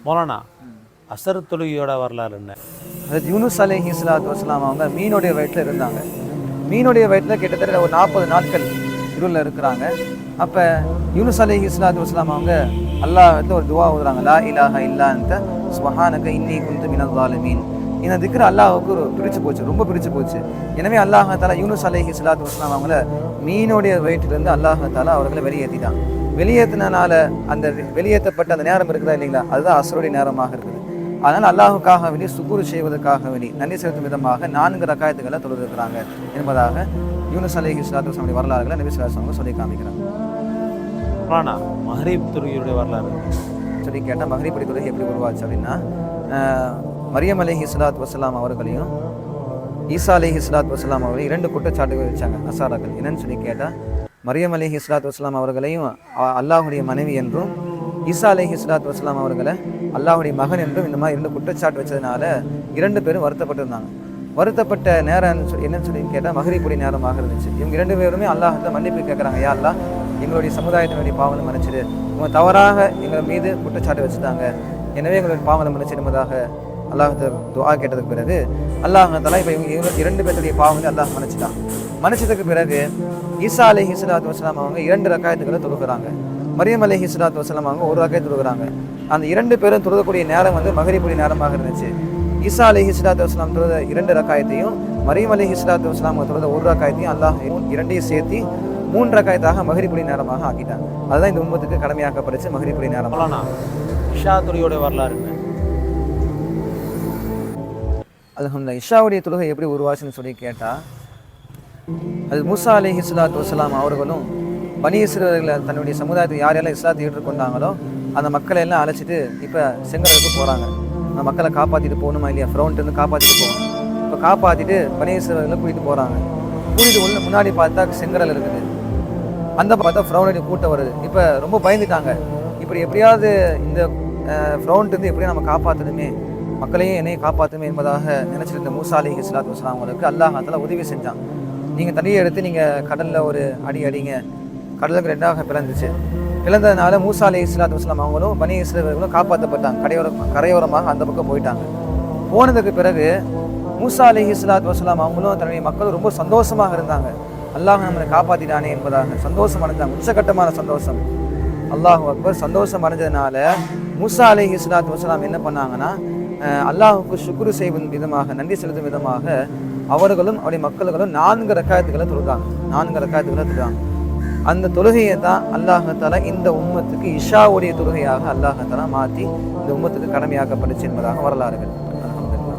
மௌலானா அசர் தொழுகையோட வரலாறு என்ன? அது யூனுஸ் அலைஹிஸ்ஸலாத்து வஸ்ஸலாம் அவங்க மீனுடைய வயிற்றில் இருந்தாங்க. மீனுடைய வயிற்றில் கிட்டத்தட்ட ஒரு 40 நாட்கள் இருளில் இருக்கிறாங்க. அப்போ யூனுஸ் அலைஹிஸ்ஸலாத்து வஸ்ஸலாம் அவங்க அல்லாஹ்விடத்தில் ஒரு துவா ஓதுறாங்க, லா இலாஹ இல்லா அன்த சுப்ஹானக இன்னி குன்து மினல் ஸாலிமீன். இந்த திக்ர் அல்லாஹ்வுக்கு பிடிச்சு போச்சு, ரொம்ப பிடிச்சு போச்சு. எனவே அல்லாஹ் தஆலா யூனுஸ் அலைஹிஸ்ஸலாத்து வஸ்ஸலாம் அவங்கள மீனுடைய வயிற்றிலிருந்து அல்லாஹ் தஆலா அவர்களை வெளியேற்றிட்டான். வெளியேற்றினால அந்த வெளியேற்றப்பட்ட அந்த நேரம் இருக்குதா இல்லைங்களா, அதுதான் அஸ்ருடைய நேரமாக இருக்குது. அதனால் அல்லாஹுக்காக வேண்டி சுக்கூர் செய்வதற்காக வேண்டி நன்றி செலுத்தும் விதமாக 4 ரக்காயத்துக்களை தொழுதுருக்கிறாங்க என்பதாக யூனுஸ் அலைஹிஸ்ஸலாத்து வஸ்ஸலாமுடைய வரலாறுகளை நபி ஸல்லல்லாஹு அலைஹி வஸல்லம் சொல்லி காமிக்கிறாங்க. மௌலானா மஹ்ரிப் தொழுகையோட வரலாறு சொல்லி கேட்டால் மஹ்ரிப் தொழுகை எப்படி உருவாச்சு அப்படின்னா, மரியம் அலைஹிஸ்ஸலாத்து வஸ்ஸலாம் அவர்களையும் ஈசா அலைஹிஸ்ஸலாத்து வஸ்ஸலாம் அவர்களையும் 2 குற்றச்சாட்டுகள் வச்சாங்க நசாராக்கள். என்னன்னு சொல்லி கேட்டால், மரியம் அலைஹிஸ்ஸலாத்து வஸ்ஸலாம் அவர்களையும் அல்லாஹுடைய மனைவி என்றும், ஈசா அலைஹிஸ்ஸலாத்து வஸ்ஸலாம் அவர்களை அல்லாஹுடைய மகன் என்றும் இந்த மாதிரி 2 குற்றச்சாட்டு வச்சதுனால 2 பேரும் வருத்தப்பட்டிருந்தாங்க. வருத்தப்பட்ட நேரம் என்னன்னு சொல்லி கேட்டால் மஹ்ரிபுடைய நேரமாக இருந்துச்சு. இவங்க 2 பேருமே அல்லாஹ்கிட்ட மன்னிப்பு கேட்குறாங்க, யா அல்லாஹ் எங்களுடைய சமுதாயத்தினுடைய பாவங்களை மன்னிச்சிடு, இவங்க தவறாக எங்கள் மீது குற்றச்சாட்டு வச்சுட்டாங்க, எனவே எங்களுடைய பாவங்களை மன்னிச்சிடு என்பதாக அல்லாஹ்கிட்ட துஆ கேட்டதுக்கு பிறகு அல்லாஹ் தஆலா இப்போ இவங்க 2 பேருடைய பாவங்களை அல்லாஹ் மன்னிச்சிட்டான். மன்னிச்சதுக்கு பிறகு ஈசா அலைஹிஸ்ஸலாத்து வஸ்ஸலாம் அவங்க 2 ரக்காயத்துக்களை தொழுகிறாங்க. மரியம் அலைஹிஸ்ஸலாத்து வஸ்ஸலாம் அவங்க 1 ரக்காயத் தொழுகிறாங்க. அந்த 2 பேரும் தொழுகக்கூடிய நேரம் மஹ்ரிபுடைய நேரமாக இருந்துச்சு. ஈசா அலைஹிஸ்ஸலாத்து வஸ்ஸலாம் தொழுத 2 ரக்காயத்தையும் மரியம் அலைஹிஸ்ஸலாத்து வஸ்ஸலாம் தொழுத 1 ரக்காயத்தையும் அல்லாஹ் 2ஐயும் சேர்த்து 3 ரக்காயத்தாக மஹ்ரிபுடைய நேரமாக ஆக்கிட்டாங்க. அதுதான் இந்த உம்மத்துக்கு கடமையாக்கப்படுச்சு மஹ்ரிபுடைய நேரம். இஷா தொழுகையோட வரலாறு என்ன? அல்ஹம்துலில்லாஹ். இஷாவுடைய தொழுகை எப்படி உருவாச்சுன்னு சொல்லி கேட்டால், அது மூசா அலைஹிஸ்ஸலாத்து வஸ்ஸலாம் அவர்களும் பனி இஸ்ரவேலர்களை தன்னுடைய சமுதாயத்தை யாரெல்லாம் இஸ்லாத்தை ஏற்றுக்கொண்டாங்களோ அந்த மக்களை எல்லாம் அழைச்சிட்டு இப்போ செங்கடலுக்கு போகிறாங்க. அந்த மக்களை காப்பாற்றிட்டு போகணுமா இல்லையா, ஃப்ரௌண்ட்லேருந்து காப்பாற்றிட்டு போகணும். இப்போ காப்பாற்றிட்டு பனி இஸ்ரவேலர்களை கூட்டிகிட்டு போகிறாங்க. கூட்டிகிட்டு முன்னாடி பார்த்தா செங்கடல் இருக்குது, அந்த பார்த்தா ஃப்ரௌனுடைய கூட்டம் வருது. இப்போ ரொம்ப பயந்துட்டாங்க, இப்படி எப்படியாவது இந்த ஃப்ரௌண்ட்லேருந்து எப்படியும் நம்ம காப்பாற்றணுமே, மக்களையும் என்னையும் காப்பாற்றுமே என்பதாக நினச்சிட்டு இருந்த மூசா அலைஹிஸ்ஸலாத்து வஸ்ஸலாம் அவங்களுக்கு அல்லாஹ் தஆலா உதவி செஞ்சான். நீங்கள் தண்ணியை எடுத்து நீங்கள் கடலில் ஒரு அடிங்க, கடலுக்கு 2ஆக பிளந்துச்சு. பிளந்ததுனால மூசா அலைஹிஸ்ஸலாத்து வஸ்ஸலாம் அவங்களும் பனி இஸ்ரவேலர்களும் காப்பாற்றப்பட்டாங்க. கரையோரமாக அந்த பக்கம் போயிட்டாங்க. போனதுக்கு பிறகு மூசா அலைஹிஸ்ஸலாத்து வஸ்ஸலாம் அவங்களும் தன்னுடைய மக்களும் ரொம்ப சந்தோஷமாக இருந்தாங்க. அல்லாஹ் நம்மளை காப்பாற்றிட்டானே என்பதாக சந்தோஷம் அடைஞ்சாங்க, உச்சகட்டமான சந்தோஷம். அல்லாஹ் அக்பர். சந்தோஷம் அடைஞ்சதுனால மூசா அலைஹிஸ்ஸலாத்து வஸ்ஸலாம் என்ன பண்ணாங்கன்னா, அல்லாஹுக்கு ஷுக்ரு செய்வதன் விதமாக நன்றி செலுத்தும் விதமாக அவர்களும் அவருடைய மக்களும் 4 ரக்காயத்துக்களை தொழுதாங்க. 4 ரக்காயத்துக்களை தொழுதாங்க. அந்த தொழுகையை தான் அல்லாஹ் தஆலா இந்த உம்மத்துக்கு இஷாவுடைய தொழுகையாக அல்லாஹ் தஆலா மாற்றி இந்த உம்மத்துக்கு கடமையாக்கப்பட்டுச்சு என்பதாக வரலாறுகள். அல்ஹம்துலில்லாஹ்.